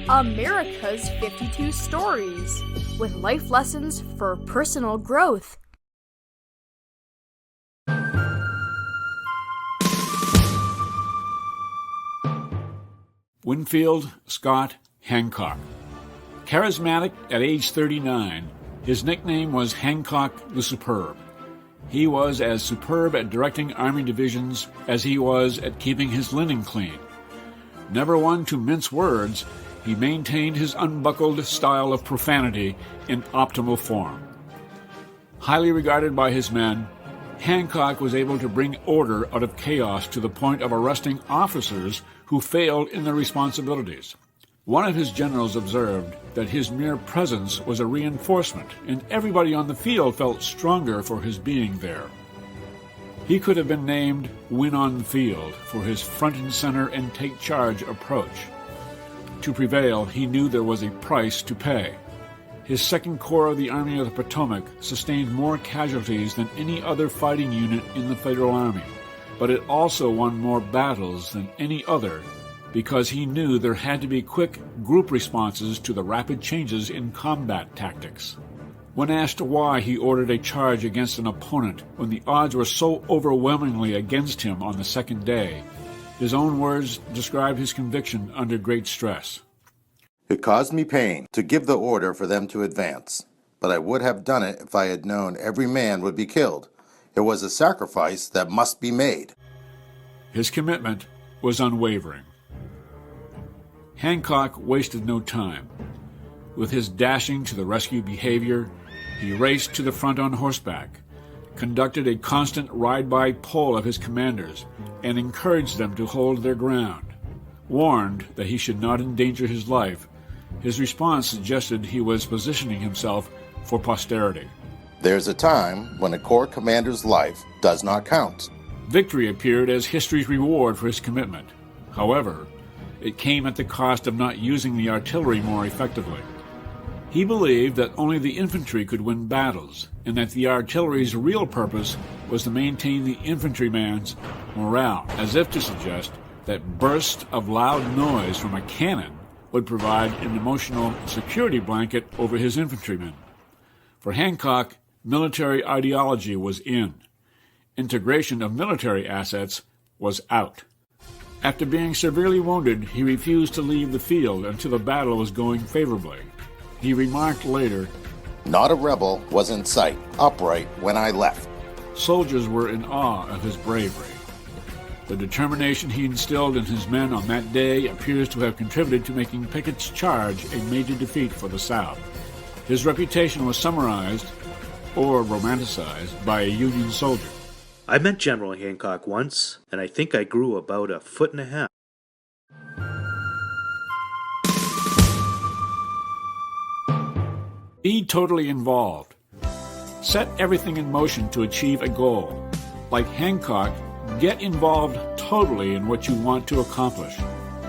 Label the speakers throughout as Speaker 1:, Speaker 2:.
Speaker 1: America's 52 Stories, with life lessons for personal growth.
Speaker 2: Winfield Scott Hancock. Charismatic at age 39, his nickname was Hancock the Superb. He was as superb at directing Army divisions as he was at keeping his linen clean. Never one to mince words, he maintained his unbuckled style of profanity in optimal form. Highly regarded by his men, Hancock was able to bring order out of chaos to the point of arresting officers who failed in their responsibilities. One of his generals observed that his mere presence was a reinforcement, and everybody on the field felt stronger for his being there. He could have been named Win on the Field for his front and center and take charge approach. To prevail, he knew there was a price to pay. His Second Corps of the Army of the Potomac sustained more casualties than any other fighting unit in the Federal Army, but it also won more battles than any other because he knew there had to be quick group responses to the rapid changes in combat tactics. When asked why he ordered a charge against an opponent when the odds were so overwhelmingly against him on the second day, his own words describe his conviction under great stress.
Speaker 3: It caused me pain to give the order for them to advance, but I would have done it if I had known every man would be killed. It was a sacrifice that must be made.
Speaker 2: His commitment was unwavering. Hancock wasted no time. With his dashing to the rescue behavior, he raced to the front on horseback, conducted a constant ride-by poll of his commanders, and encouraged them to hold their ground. Warned that he should not endanger his life, his response suggested he was positioning himself for posterity.
Speaker 3: There's a time when a Corps commander's life does not count.
Speaker 2: Victory appeared as history's reward for his commitment. However, it came at the cost of not using the artillery more effectively. He believed that only the infantry could win battles, and that the artillery's real purpose was to maintain the infantryman's morale, as if to suggest that bursts of loud noise from a cannon would provide an emotional security blanket over his infantrymen. For Hancock, military ideology was in. Integration of military assets was out. After being severely wounded, he refused to leave the field until the battle was going favorably. He remarked later,
Speaker 3: "Not a rebel was in sight, upright, when I left."
Speaker 2: Soldiers were in awe of his bravery. The determination he instilled in his men on that day appears to have contributed to making Pickett's charge a major defeat for the South. His reputation was summarized, or romanticized, by a Union soldier.
Speaker 4: "I met General Hancock once, and I think I grew about 1.5 feet."
Speaker 2: Be totally involved. Set everything in motion to achieve a goal. Like Hancock, get involved totally in what you want to accomplish.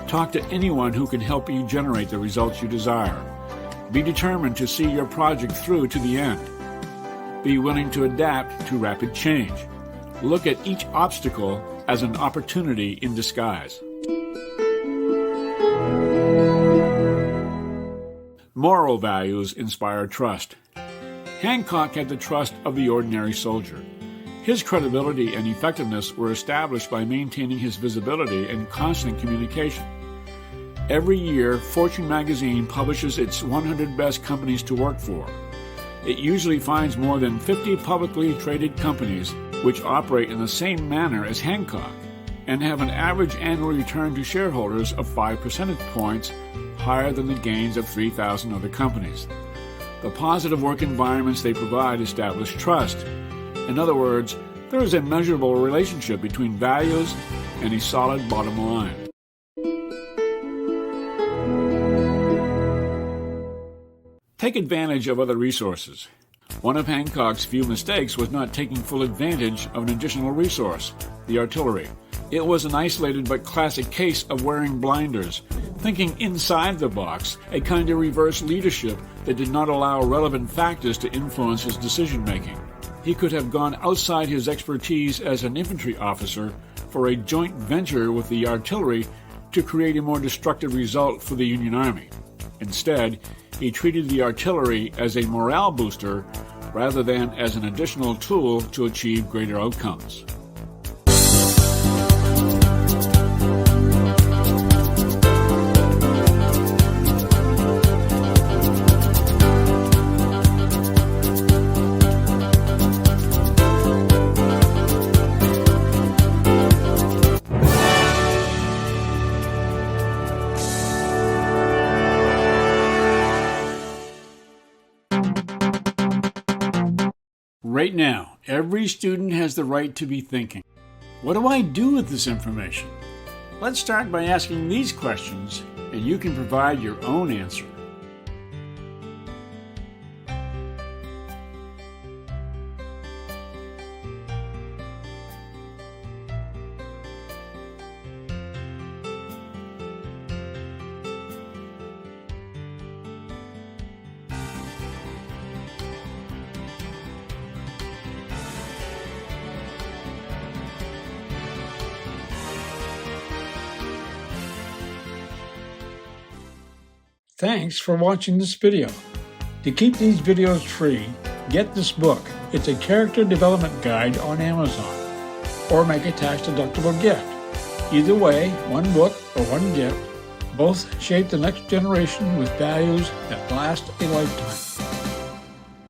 Speaker 2: Talk to anyone who can help you generate the results you desire. Be determined to see your project through to the end. Be willing to adapt to rapid change. Look at each obstacle as an opportunity in disguise. Moral values inspire trust. Hancock had the trust of the ordinary soldier. His credibility and effectiveness were established by maintaining his visibility and constant communication. Every year, Fortune magazine publishes its 100 best companies to work for. It usually finds more than 50 publicly traded companies which operate in the same manner as Hancock and have an average annual return to shareholders of 5 percentage points higher than the gains of 3,000 other companies. The positive work environments they provide establish trust. In other words, there is a measurable relationship between values and a solid bottom line. Take advantage of other resources. One of Hancock's few mistakes was not taking full advantage of an additional resource, the artillery. It was an isolated but classic case of wearing blinders, thinking inside the box, a kind of reverse leadership that did not allow relevant factors to influence his decision-making. He could have gone outside his expertise as an infantry officer for a joint venture with the artillery to create a more destructive result for the Union Army. Instead, he treated the artillery as a morale booster rather than as an additional tool to achieve greater outcomes. Right now, every student has the right to be thinking, what do I do with this information? Let's start by asking these questions, and you can provide your own answer.
Speaker 5: Thanks for watching this video. To keep these videos free, get this book. It's a character development guide on Amazon. Or make a tax-deductible gift. Either way, one book or one gift, both shape the next generation with values that last a lifetime.